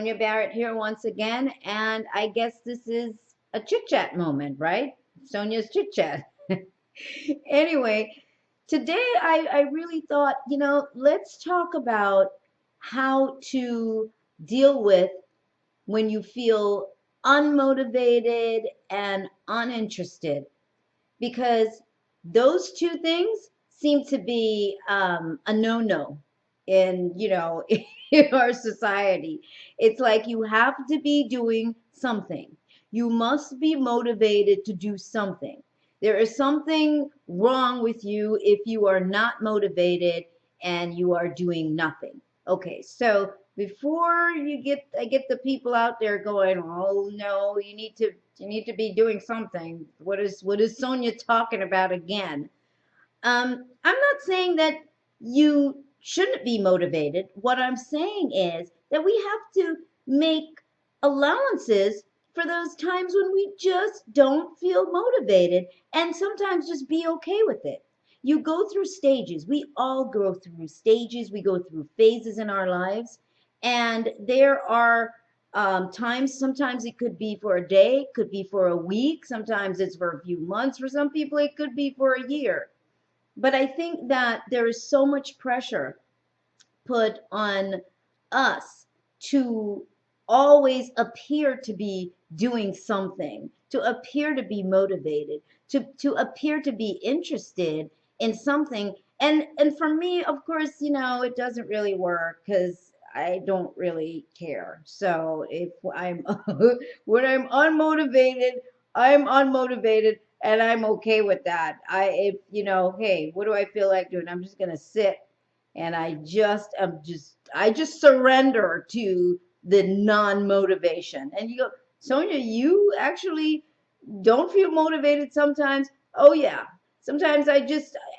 Sonia Barrett here once again, and I guess this is a chit chat moment, right? Sonia's chit chat. Anyway, today I really thought, let's talk about how to deal with when you feel unmotivated and uninterested, because those two things seem to be a no-no in in our society. It's like you have to be doing something. You must be motivated to do something. There is something wrong with you if you are not motivated and you are doing nothing. Okay, so before I get the people out there going, oh no, you need to be doing something. What is Sonia talking about again? I'm not saying that you shouldn't be motivated. What I'm saying is that we have to make allowances for those times when we just don't feel motivated, and sometimes just be okay with it. You go through stages. We all go through stages. We go through phases in our lives. And there are times, sometimes it could be for a day, could be for a week, sometimes it's for a few months. For some people, it could be for a year. But I think that there is so much pressure put on us to always appear to be doing something, to appear to be motivated, to appear to be interested in something. And for me, of course, it doesn't really work because I don't really care. So if I'm when I'm unmotivated, I'm unmotivated, and I'm okay with that. If hey, what do I feel like doing? I'm just gonna sit, and I just surrender to the non-motivation. And you go, Sonia, you actually don't feel motivated sometimes? Oh yeah. Sometimes I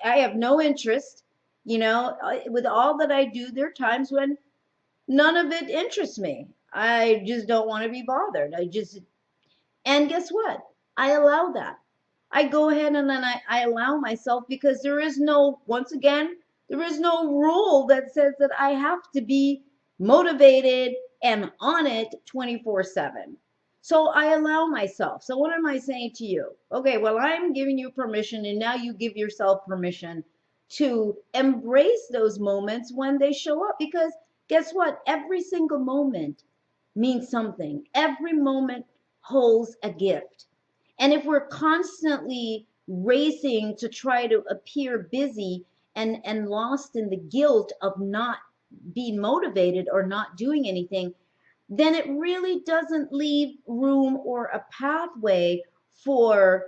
have no interest. With all that I do, there are times when none of it interests me. I just don't want to be bothered. And guess what? I allow that. I go ahead and then I allow myself, because once again, there is no rule that says that I have to be motivated and on it 24/7. So I allow myself. So what am I saying to you? Okay, well, I'm giving you permission, and now you give yourself permission to embrace those moments when they show up, because guess what? Every single moment means something. Every moment holds a gift. And if we're constantly racing to try to appear busy and lost in the guilt of not being motivated or not doing anything, then it really doesn't leave room or a pathway for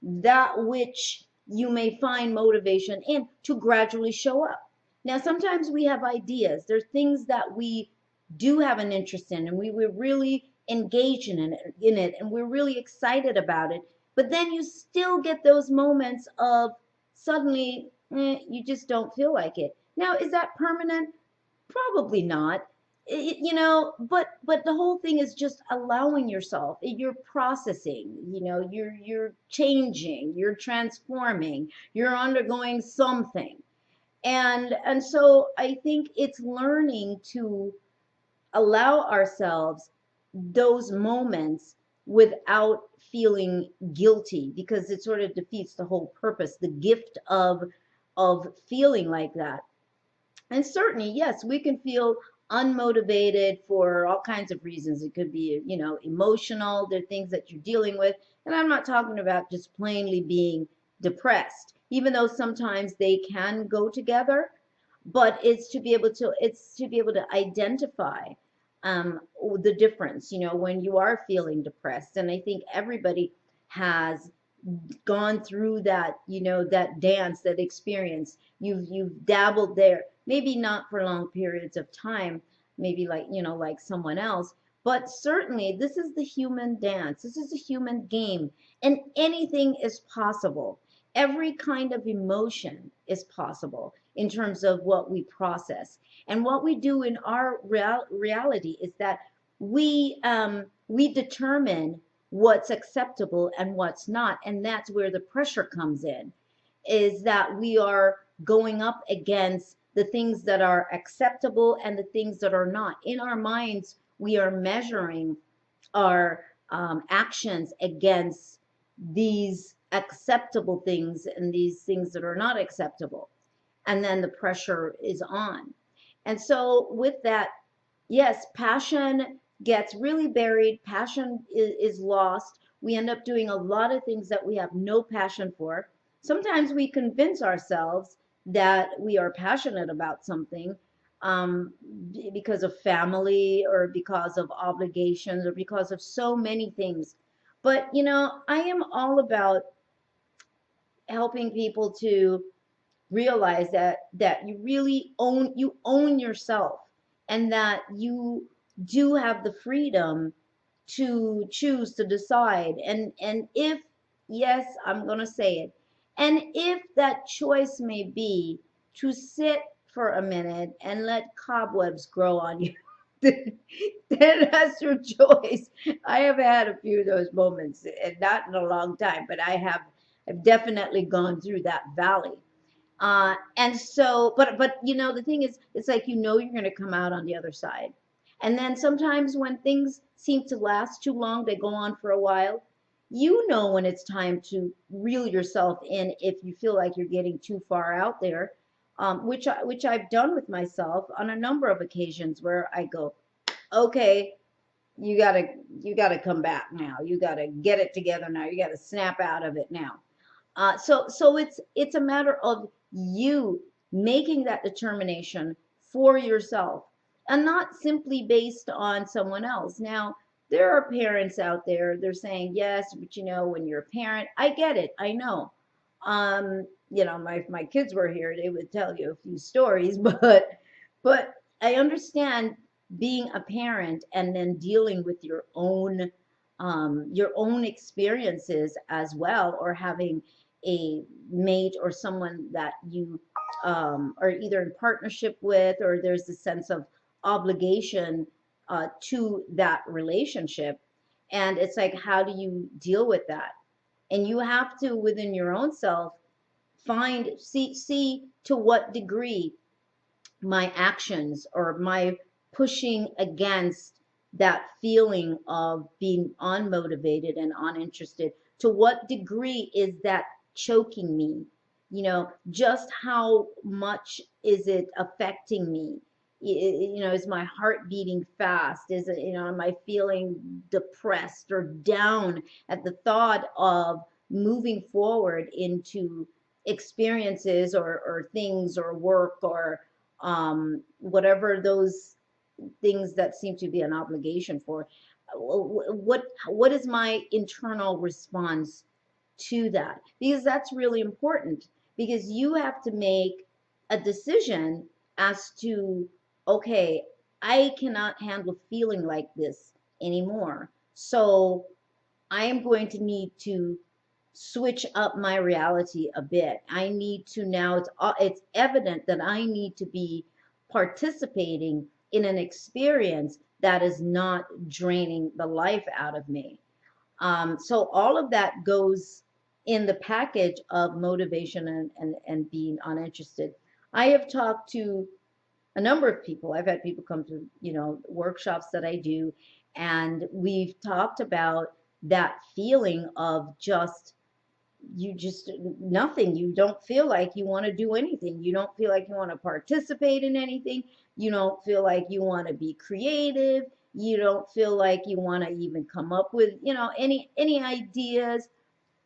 that which you may find motivation in to gradually show up. Now, sometimes we have ideas. There's things that we do have an interest in, and we're really engaged in it, and we're really excited about it. But then you still get those moments of suddenly you just don't feel like it. Now, is that permanent? Probably not. But the whole thing is just allowing yourself. You're processing, you're changing, you're transforming, you're undergoing something. And so I think it's learning to allow ourselves those moments without feeling guilty, because it sort of defeats the whole purpose, the gift of feeling like that. And certainly, yes, we can feel unmotivated for all kinds of reasons. It could be, emotional, there are things that you're dealing with. And I'm not talking about just plainly being depressed, even though sometimes they can go together. But it's to be able to identify the difference, when you are feeling depressed. And I think everybody has gone through that, that dance, that experience. You've dabbled there, maybe not for long periods of time, maybe like someone else, but certainly this is the human dance. This is a human game, and anything is possible. Every kind of emotion is possible in terms of what we process. And what we do in our reality is that we determine what's acceptable and what's not. And that's where the pressure comes in, is that we are going up against the things that are acceptable and the things that are not. In our minds, we are measuring our actions against these acceptable things and these things that are not acceptable. And then the pressure is on. And so, with that, yes, passion gets really buried, passion is lost. We end up doing a lot of things that we have no passion for. Sometimes we convince ourselves that we are passionate about something um, because of family or because of obligations or because of so many things. But, I am all about helping people to realize that you own yourself, and that you do have the freedom to choose to decide. And if, yes, I'm going to say it, and if that choice may be to sit for a minute and let cobwebs grow on you, then that's your choice. I have had a few of those moments, and not in a long time, but I've definitely gone through that valley. And so, but the thing is, it's like you're going to come out on the other side. And then sometimes when things seem to last too long, they go on for a while. You know when it's time to reel yourself in if you feel like you're getting too far out there, which I've done with myself on a number of occasions where I go, okay, you gotta come back now. You gotta get it together now. You gotta snap out of it now. So it's a matter of you making that determination for yourself, and not simply based on someone else. Now, there are parents out there, they're saying, yes, but when you're a parent, I get it, I know. My kids were here, they would tell you a few stories, but I understand being a parent and then dealing with your own experiences as well, or having a mate or someone that you are either in partnership with, or there's a sense of obligation to that relationship. And it's like, how do you deal with that? And you have to, within your own self, see to what degree my actions or my pushing against that feeling of being unmotivated and uninterested, to what degree is that choking me? Just how much is it affecting me? Is my heart beating fast? Is it, am I feeling depressed or down at the thought of moving forward into experiences or things or work or whatever those things that seem to be an obligation for? What is my internal response to that? Because that's really important, because you have to make a decision as to, okay, I cannot handle feeling like this anymore. So I am going to need to switch up my reality a bit. I need to now, it's evident that I need to be participating in an experience that is not draining the life out of me. So all of that goes in the package of motivation and being uninterested. I have talked to a number of people. I've had people come to, workshops that I do, and we've talked about that feeling of just nothing. You don't feel like you want to do anything. You don't feel like you want to participate in anything. You don't feel like you want to be creative. You don't feel like you want to even come up with, any ideas.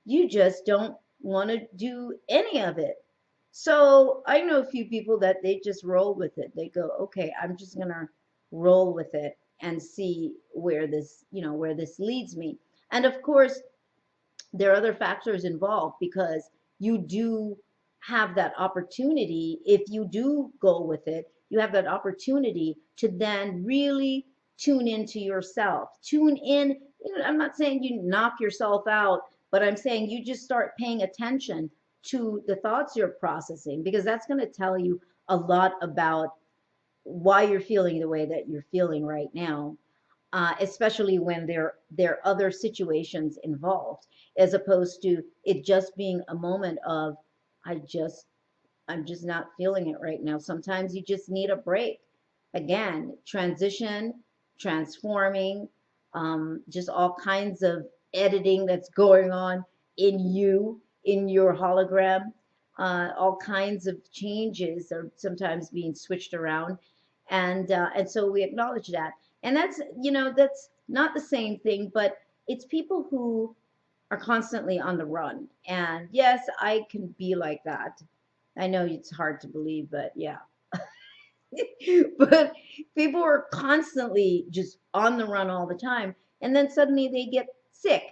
You just don't want to do any of it. So I know a few people that they just roll with it. They go, okay, I'm just gonna roll with it and see where this leads me. And of course, there are other factors involved, because you do have that opportunity. If you do go with it, you have that opportunity to then really tune into yourself. Tune in. I'm not saying you knock yourself out, but I'm saying you just start paying attention to the thoughts you're processing, because that's going to tell you a lot about why you're feeling the way that you're feeling right now, especially when there are other situations involved, as opposed to it just being a moment of, I just I'm just not feeling it right now. Sometimes you just need a break. Again, transition transforming, just all kinds of editing that's going on in you, in your hologram. All kinds of changes are sometimes being switched around, and so we acknowledge that. And that's, that's not the same thing, but it's people who are constantly on the run. And yes, I can be like that. I know it's hard to believe, but yeah. But people are constantly just on the run all the time. And then suddenly they get sick.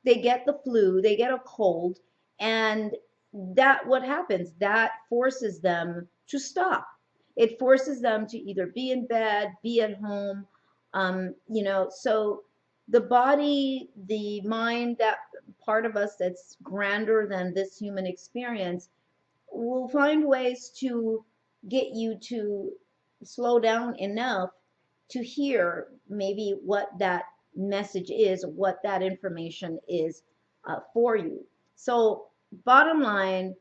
They get the flu, they get a cold, and that what happens? That forces them to stop. It forces them to either be in bed, be at home. So the body, the mind, that part of us that's grander than this human experience will find ways to get you to slow down enough to hear maybe what that message is, what that information is for you. So, bottom line,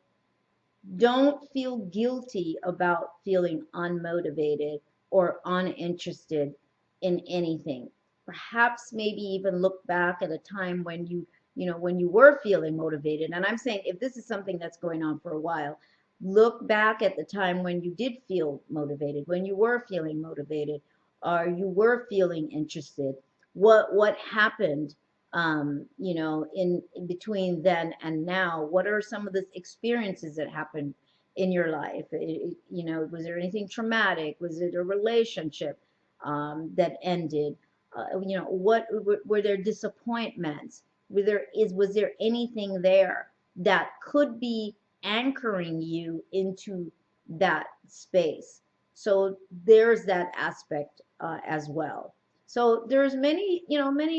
don't feel guilty about feeling unmotivated or uninterested in anything. Perhaps maybe even look back at a time when when you were feeling motivated. And I'm saying if this is something that's going on for a while, look back at the time when you did feel motivated, when you were feeling motivated, or you were feeling interested. What happened in between then and now? What are some of the experiences that happened in your life? Was there anything traumatic? Was it a relationship that ended? What were there disappointments? Was there anything there that could be anchoring you into that space? So there's that aspect as well. So there's many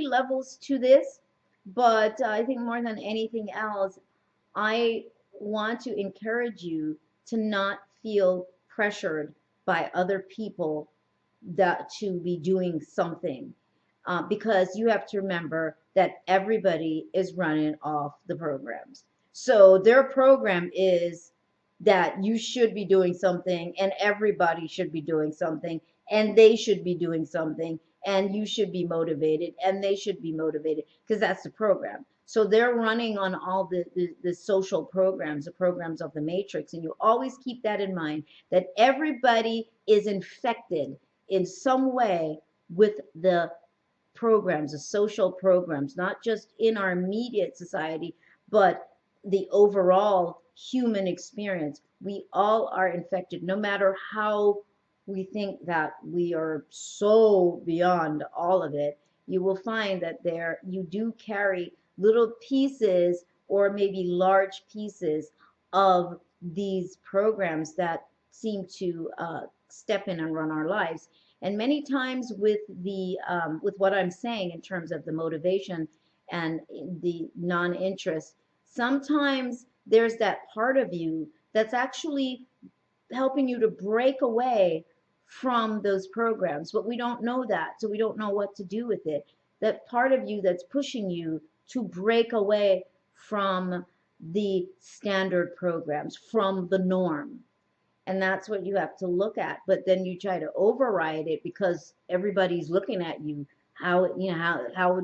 levels to this, but I think more than anything else, I want to encourage you to not feel pressured by other people that to be doing something, because you have to remember that everybody is running off the programs. So their program is that you should be doing something, and everybody should be doing something, and they should be doing something, and you should be motivated, and they should be motivated, because that's the program. So they're running on all the social programs, the programs of the matrix. And you always keep that in mind, that everybody is infected in some way with the programs, the social programs, not just in our immediate society, but the overall human experience. We all are infected, no matter how we think that we are so beyond all of it. You will find that there you do carry little pieces, or maybe large pieces, of these programs that seem to step in and run our lives. And many times with what I'm saying in terms of the motivation and the non-interest, sometimes there's that part of you that's actually helping you to break away from those programs, but we don't know that, so we don't know what to do with it. That part of you that's pushing you to break away from the standard programs, from the norm. And that's what you have to look at. But then you try to override it because everybody's looking at you. How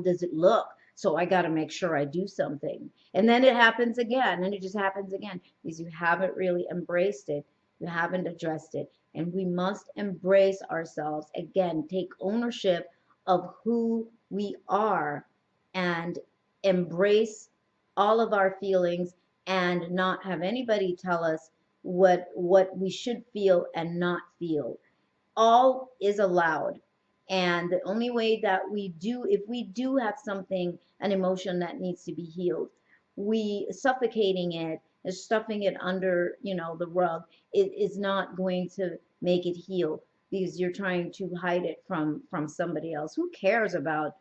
does it look? So I got to make sure I do something. And then it happens again, and it just happens again, because you haven't really embraced it. You haven't addressed it. And we must embrace ourselves again, take ownership of who we are, and embrace all of our feelings, and not have anybody tell us what we should feel and not feel. All is allowed. And the only way that we do, if we do have something, an emotion that needs to be healed, we suffocating it and stuffing it under, the rug, it is not going to make it heal, because you're trying to hide it from somebody else. Who cares about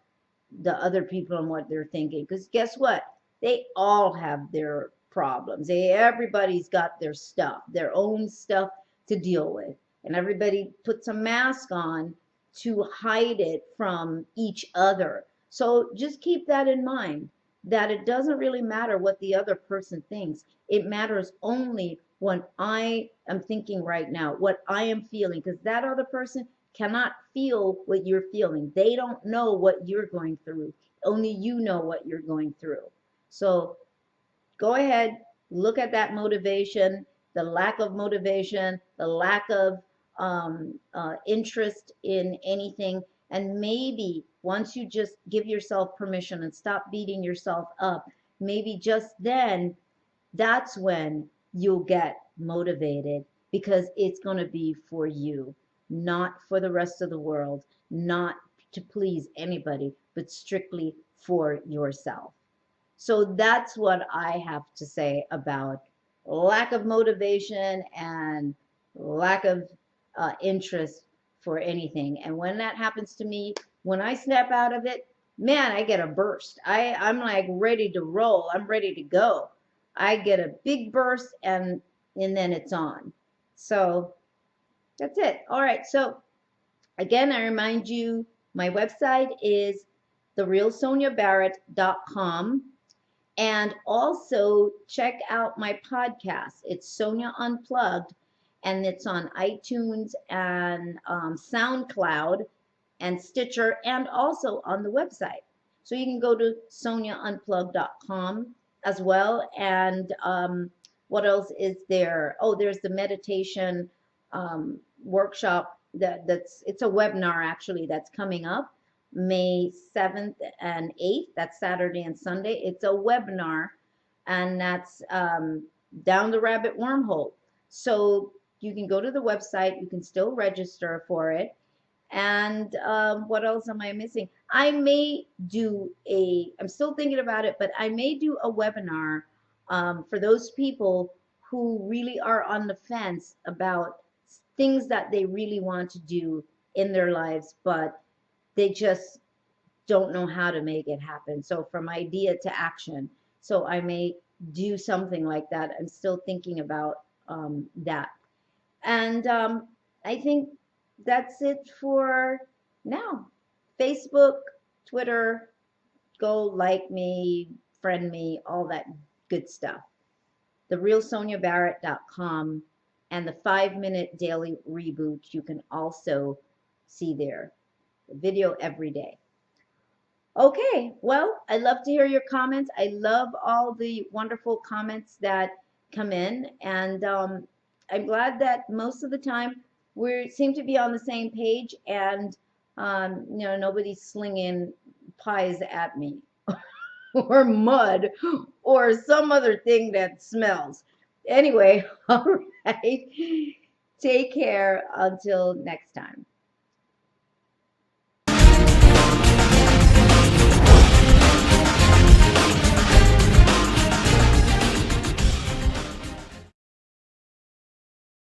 the other people and what they're thinking? Because guess what? They all have their problems. Everybody's got their stuff, their own stuff to deal with. And everybody puts a mask on to hide it from each other. So just keep that in mind, that it doesn't really matter what the other person thinks. It matters only what I am thinking right now, what I am feeling, because that other person cannot feel what you're feeling. They don't know what you're going through. Only you know what you're going through. So go ahead, look at that motivation, the lack of motivation, the lack of interest in anything. And maybe once you just give yourself permission and stop beating yourself up, maybe just then that's when you'll get motivated, because it's going to be for you, not for the rest of the world, not to please anybody, but strictly for yourself. So that's what I have to say about lack of motivation and lack of interest for anything. And when that happens to me, when I snap out of it, man, I get a burst. I'm like ready to roll. I'm ready to go. I get a big burst, and then it's on. So that's it. All right. So again, I remind you, my website is therealsoniabarrett.com. And also check out my podcast. It's Sonia Unplugged, and it's on iTunes and SoundCloud and Stitcher, and also on the website. So you can go to soniaunplugged.com as well. And what else is there? Oh, there's the meditation workshop that's it's a webinar actually that's coming up May 7th and 8th. That's Saturday and Sunday. It's a webinar, and that's down the rabbit wormhole. So you can go to the website. You can still register for it. And what else am I missing? I'm still thinking about it, but I may do a webinar for those people who really are on the fence about things that they really want to do in their lives, but they just don't know how to make it happen. So from idea to action. So I may do something like that. I'm still thinking about that. And I think that's it for now. Facebook, Twitter, go like me, friend me, all that good stuff. TheRealSoniaBarrett.com, and the 5-minute daily reboot you can also see there. The video every day. Okay, well, I love to hear your comments. I love all the wonderful comments that come in, and I'm glad that most of the time we seem to be on the same page, and nobody's slinging pies at me or mud or some other thing that smells. Anyway, all right. Take care until next time.